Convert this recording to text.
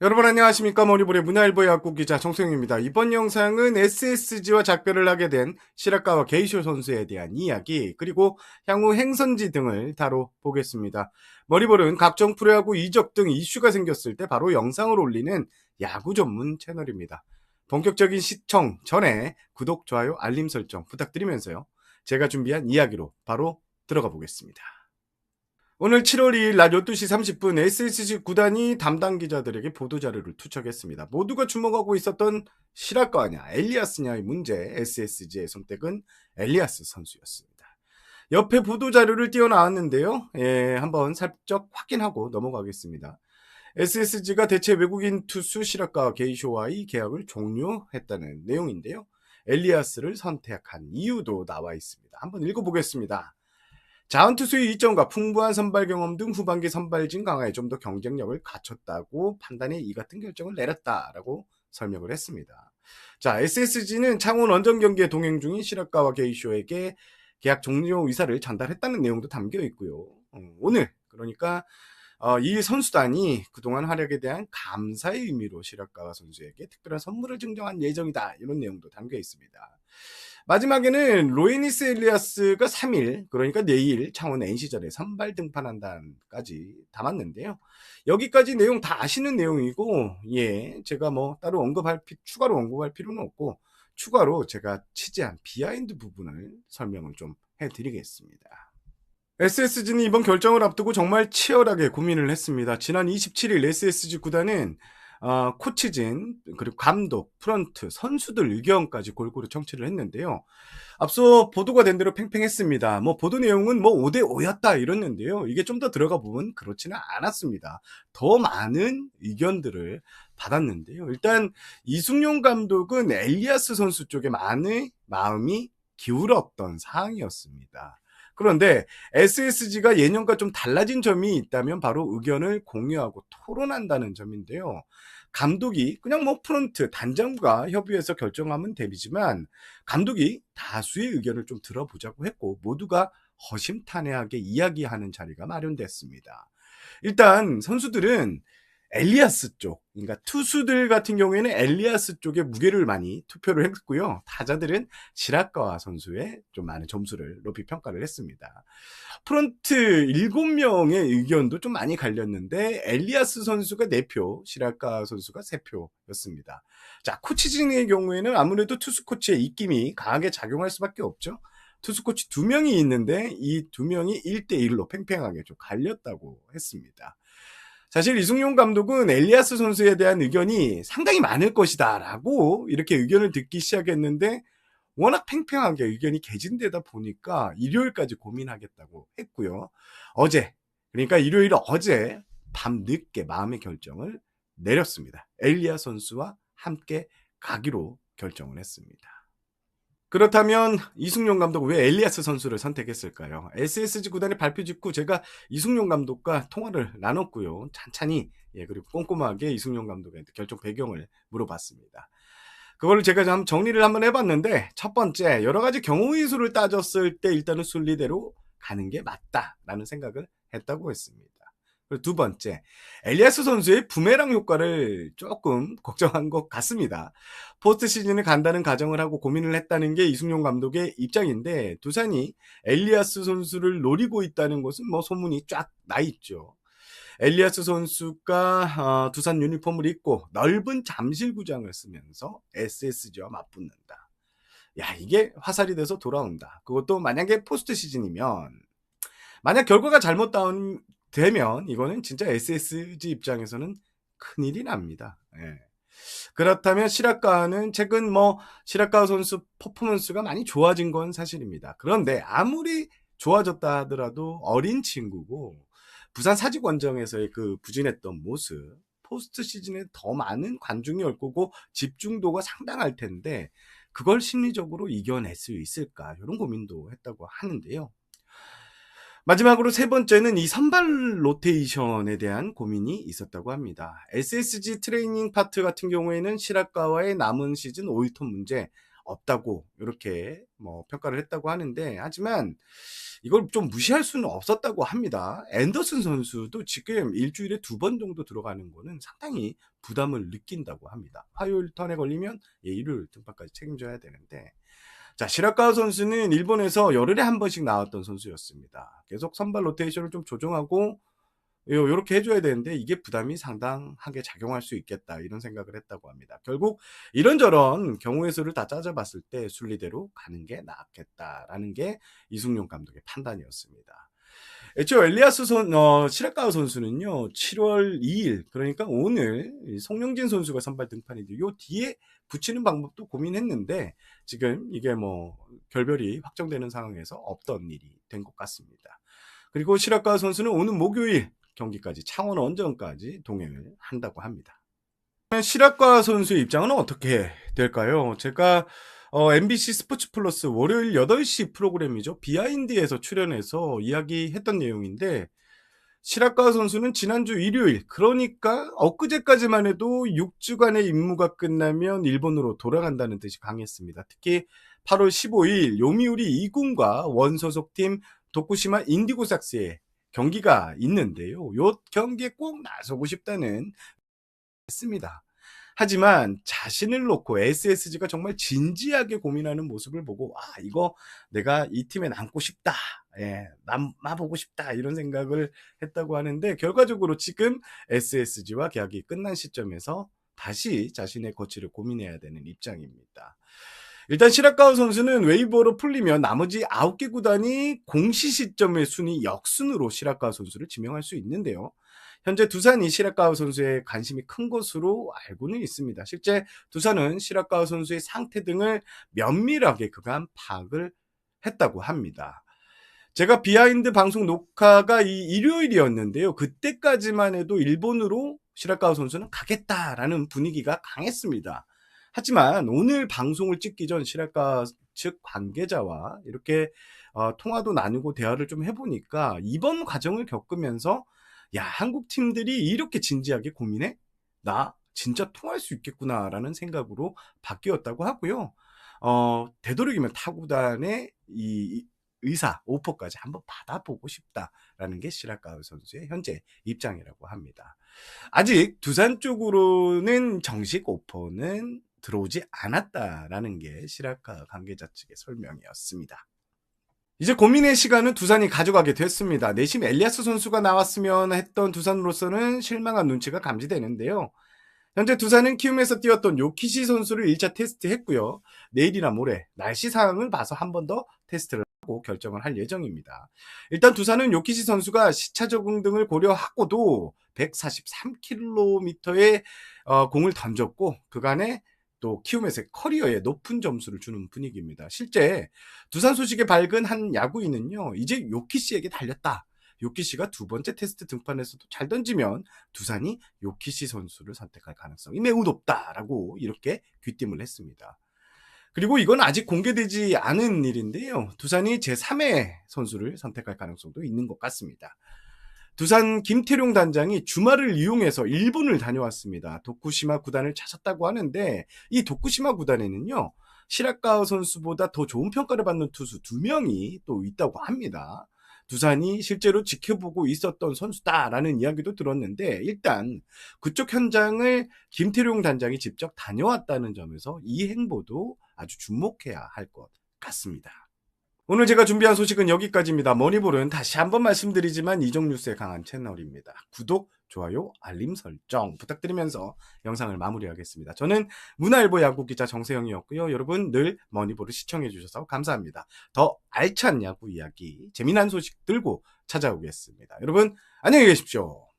여러분 안녕하십니까. 머니볼의 문화일보 야구 기자 정수영입니다. 이번 영상은 SSG와 작별을 하게 된 시라카와 게이쇼 선수에 대한 이야기, 그리고 향후 행선지 등을 다뤄보겠습니다. 머니볼은 각종 프로야구 이적 등 이슈가 생겼을 때 바로 영상을 올리는 야구 전문 채널입니다. 본격적인 시청 전에 구독, 좋아요, 알림 설정 부탁드리면서요, 제가 준비한 이야기로 바로 들어가 보겠습니다. 오늘 7월 2일 낮 12시 30분 SSG 구단이 담당 기자들에게 보도자료를 투척했습니다. 모두가 주목하고 있었던 시라카냐 엘리아스냐의 문제, SSG의 선택은 엘리아스 선수였습니다. 옆에 보도자료를 띄워나왔는데요. 한번 살짝 확인하고 넘어가겠습니다. SSG가 대체 외국인 투수 시라카 게이쇼와의 계약을 종료했다는 내용인데요. 엘리아스를 선택한 이유도 나와 있습니다. 한번 읽어보겠습니다. 자원투수의 이점과 풍부한 선발 경험 등 후반기 선발진 강화에 좀 더 경쟁력을 갖췄다고 판단해 이 같은 결정을 내렸다라고 설명을 했습니다. 자, SSG는 창원 원정 경기에 동행 중인 시라카와 게이쇼에게 계약 종료 의사를 전달했다는 내용도 담겨 있고요. 오늘 그러니까 이 선수단이 그동안 활약에 대한 감사의 의미로 시라카와 선수에게 특별한 선물을 증정한 예정이다, 이런 내용도 담겨 있습니다. 마지막에는 로에니스 엘리아스가 3일, 그러니까 내일 창원 NC전에 선발 등판한다까지 담았는데요. 여기까지 내용 다 아시는 내용이고, 제가 뭐 따로 추가로 언급할 필요는 없고, 추가로 제가 취재한 비하인드 부분을 설명을 좀 해드리겠습니다. SSG는 이번 결정을 앞두고 정말 치열하게 고민을 했습니다. 지난 27일 SSG 구단은 코치진, 그리고 감독, 프런트, 선수들 의견까지 골고루 청취를 했는데요. 앞서 보도가 된 대로 팽팽했습니다. 보도 내용은 5대5였다 이랬는데요. 이게 좀 더 들어가 보면 그렇지는 않았습니다. 더 많은 의견들을 받았는데요. 일단 이승용 감독은 엘리아스 선수 쪽에 많은 마음이 기울었던 사항이었습니다. 그런데 SSG가 예년과 좀 달라진 점이 있다면 바로 의견을 공유하고 토론한다는 점인데요. 감독이 그냥 프런트, 단장과 협의해서 결정하면 되지만 감독이 다수의 의견을 좀 들어보자고 했고, 모두가 허심탄회하게 이야기하는 자리가 마련됐습니다. 일단 선수들은 엘리아스 쪽, 그러니까 투수들 같은 경우에는 엘리아스 쪽에 무게를 많이 투표를 했고요. 타자들은 시라카와 선수의 좀 많은 점수를 높이 평가를 했습니다. 프런트 7명의 의견도 좀 많이 갈렸는데 엘리아스 선수가 4표, 시라카 선수가 3표였습니다. 자, 코치진의 경우에는 아무래도 투수 코치의 입김이 강하게 작용할 수밖에 없죠. 투수 코치 2명이 있는데 이 2명이 1대1로 팽팽하게 좀 갈렸다고 했습니다. 사실 이승용 감독은 엘리아스 선수에 대한 의견이 상당히 많을 것이다 라고 이렇게 의견을 듣기 시작했는데, 워낙 팽팽하게 의견이 개진되다 보니까 일요일까지 고민하겠다고 했고요. 그러니까 일요일 어제 밤늦게 마음의 결정을 내렸습니다. 엘리아 선수와 함께 가기로 결정을 했습니다. 그렇다면 이승용 감독은 왜 엘리아스 선수를 선택했을까요? SSG 구단의 발표 직후 제가 이승용 감독과 통화를 나눴고요. 찬찬히, 그리고 꼼꼼하게 이승용 감독한테 결정 배경을 물어봤습니다. 그걸 제가 좀 정리를 한번 해봤는데, 첫 번째, 여러 가지 경우의 수를 따졌을 때 일단은 순리대로 가는 게 맞다라는 생각을 했다고 했습니다. 그리고 두 번째, 엘리아스 선수의 부메랑 효과를 조금 걱정한 것 같습니다. 포스트 시즌을 간다는 가정을 하고 고민을 했다는 게 이승용 감독의 입장인데, 두산이 엘리아스 선수를 노리고 있다는 것은 소문이 쫙 나 있죠. 엘리아스 선수가 두산 유니폼을 입고 넓은 잠실구장을 쓰면서 SSG와 맞붙는다. 야, 이게 화살이 돼서 돌아온다. 그것도 만약에 포스트 시즌이면, 만약 결과가 되면 이거는 진짜 SSG 입장에서는 큰일이 납니다. 그렇다면 시라카는 최근 시라카 선수 퍼포먼스가 많이 좋아진 건 사실입니다. 그런데 아무리 좋아졌다 하더라도 어린 친구고, 부산 사직원정에서의 그 부진했던 모습, 포스트 시즌에 더 많은 관중이 올 거고 집중도가 상당할 텐데 그걸 심리적으로 이겨낼 수 있을까, 이런 고민도 했다고 하는데요. 마지막으로 세 번째는 이 선발 로테이션에 대한 고민이 있었다고 합니다. SSG 트레이닝 파트 같은 경우에는 시라카와의 남은 시즌 5일턴 문제, 없다고 이렇게 뭐 평가를 했다고 하는데, 하지만 이걸 좀 무시할 수는 없었다고 합니다. 앤더슨 선수도 지금 일주일에 2번 정도 들어가는 거는 상당히 부담을 느낀다고 합니다. 화요일 턴에 걸리면 일요일 등판까지 책임져야 되는데, 자, 시라카와 선수는 일본에서 열흘에 한 번씩 나왔던 선수였습니다. 계속 선발 로테이션을 좀 조정하고 요렇게 해줘야 되는데 이게 부담이 상당하게 작용할 수 있겠다, 이런 생각을 했다고 합니다. 결국 이런저런 경우의 수를 다 짜져봤을 때 순리대로 가는 게 낫겠다라는 게 이승용 감독의 판단이었습니다. 애초에 시라카와 선수는요, 7월 2일, 그러니까 오늘 송영진 선수가 선발 등판인데 요 뒤에 붙이는 방법도 고민했는데 지금 이게 뭐 결별이 확정되는 상황에서 없던 일이 된 것 같습니다. 그리고 시라카와 선수는 오는 목요일 경기까지 창원 원정까지 동행을 한다고 합니다. 시라카 선수의 입장은 어떻게 될까요? 제가 MBC 스포츠 플러스 월요일 8시 프로그램이죠. 비하인드에서 출연해서 이야기했던 내용인데, 시라카 선수는 지난주 일요일, 그러니까 엊그제까지만 해도 6주간의 임무가 끝나면 일본으로 돌아간다는 뜻이 강했습니다. 특히 8월 15일 요미우리 2군과 원소속팀 도쿠시마 인디고삭스의 경기가 있는데요. 요 경기에 꼭 나서고 싶다는 했습니다. 하지만 자신을 놓고 SSG가 정말 진지하게 고민하는 모습을 보고, 이거 내가 이 팀에 남고 싶다, 남아보고 싶다, 이런 생각을 했다고 하는데, 결과적으로 지금 SSG와 계약이 끝난 시점에서 다시 자신의 거취를 고민해야 되는 입장입니다. 일단 시라카와 선수는 웨이버로 풀리면 나머지 9개 구단이 공시 시점의 순위 역순으로 시라카와 선수를 지명할 수 있는데요. 현재 두산이 시라카와 선수의 관심이 큰 것으로 알고는 있습니다. 실제 두산은 시라카와 선수의 상태 등을 면밀하게 그간 파악을 했다고 합니다. 제가 비하인드 방송 녹화가 이 일요일이었는데요. 그때까지만 해도 일본으로 시라카와 선수는 가겠다라는 분위기가 강했습니다. 하지만 오늘 방송을 찍기 전 시라카 측 관계자와 이렇게 통화도 나누고 대화를 좀 해보니까 이번 과정을 겪으면서, 야, 한국 팀들이 이렇게 진지하게 고민해? 나 진짜 통할 수 있겠구나라는 생각으로 바뀌었다고 하고요. 되도록이면 타구단의 이 의사 오퍼까지 한번 받아보고 싶다라는 게 시라카와 선수의 현재 입장이라고 합니다. 아직 두산 쪽으로는 정식 오퍼는 들어오지 않았다라는 게 시라카 관계자 측의 설명이었습니다. 이제 고민의 시간은 두산이 가져가게 됐습니다. 내심 엘리아스 선수가 나왔으면 했던 두산으로서는 실망한 눈치가 감지되는데요. 현재 두산은 키움에서 뛰었던 요키시 선수를 1차 테스트했고요. 내일이나 모레 날씨 상황을 봐서 한 번 더 테스트를 하고 결정을 할 예정입니다. 일단 두산은 요키시 선수가 시차 적응 등을 고려하고도 143km의 공을 던졌고 그간에 또 키움에서의 커리어에 높은 점수를 주는 분위기입니다. 실제 두산 소식에 밝은 한 야구인은요, 이제 요키시에게 달렸다. 요키시가 2번째 테스트 등판에서도 잘 던지면 두산이 요키시 선수를 선택할 가능성이 매우 높다라고 이렇게 귀띔을 했습니다. 그리고 이건 아직 공개되지 않은 일인데요. 두산이 제3의 선수를 선택할 가능성도 있는 것 같습니다. 두산 김태룡 단장이 주말을 이용해서 일본을 다녀왔습니다. 도쿠시마 구단을 찾았다고 하는데, 이 도쿠시마 구단에는요, 시라카와 선수보다 더 좋은 평가를 받는 투수 2명이 또 있다고 합니다. 두산이 실제로 지켜보고 있었던 선수다라는 이야기도 들었는데, 일단 그쪽 현장을 김태룡 단장이 직접 다녀왔다는 점에서 이 행보도 아주 주목해야 할 것 같습니다. 오늘 제가 준비한 소식은 여기까지입니다. 머니볼은 다시 한번 말씀드리지만 이종뉴스의 강한 채널입니다. 구독, 좋아요, 알림 설정 부탁드리면서 영상을 마무리하겠습니다. 저는 문화일보 야구기자 정세영이었고요. 여러분 늘 머니볼을 시청해주셔서 감사합니다. 더 알찬 야구 이야기, 재미난 소식 들고 찾아오겠습니다. 여러분 안녕히 계십시오.